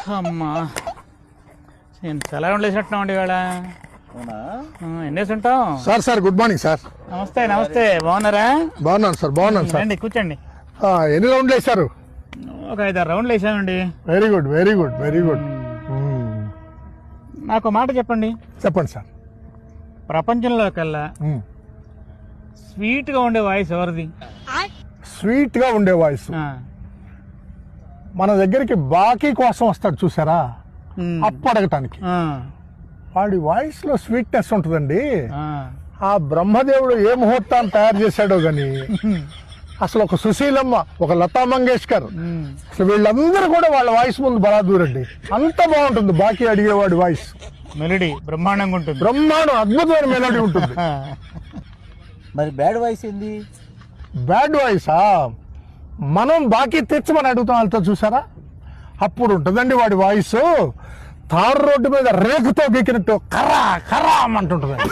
అమ్మా నేను చాలా ఉండేసినట్టున్నాం అండి ఇవాళ. ఎన్ని వేసి ఉంటాం సార్ గుడ్ మార్నింగ్ సార్. నమస్తే నమస్తే, బాగున్నారా? బాగున్నాను సార్. రండి కూర్చోండి. ఎన్ని రౌండ్లు వేశారు? ఒక 5-6 రౌండ్లు వేసామండి. Very good. నాకు మాట చెప్పండి. చెప్పండి సార్. ప్రపంచంలో కల్లా స్వీట్ గా ఉండే వాయిస్ ఎవరిది? స్వీట్ గా ఉండే వాయిస్ మన దగ్గరికి బాకీ కోసం వస్తాడు చూసారా, అప్పు అడగటానికి. వాడి వాయిస్ లో స్వీట్నెస్ ఉంటుందండి. ఆ బ్రహ్మదేవుడు ఏ ముహూర్తాన్ని తయారు చేశాడో గాని అసలు ఒక సుశీలమ్మ, ఒక లతా మంగేష్కర్, అసలు వీళ్ళందరూ కూడా వాళ్ళ వాయిస్ ముందు బలాదూరండి. అంత బాగుంటుంది బాకీ అడిగేవాడి వాయిస్. మెలోడీ బ్రహ్మాండంగా ఉంటుంది. బ్రహ్మాండం, అద్భుతమైన మెలోడీ ఉంటుంది. మరి బ్యాడ్ వాయిస్ ఏంది? బ్యాడ్ వాయిసా, మనం బాకీ తెచ్చమని అడుగుతాం వాళ్ళతో చూసారా, అప్పుడు ఉంటుందండి వాడి వాయిస్. తారు రోడ్డు మీద రేకుతో గీకినట్టు కరా కరా అంటుంటుందండి.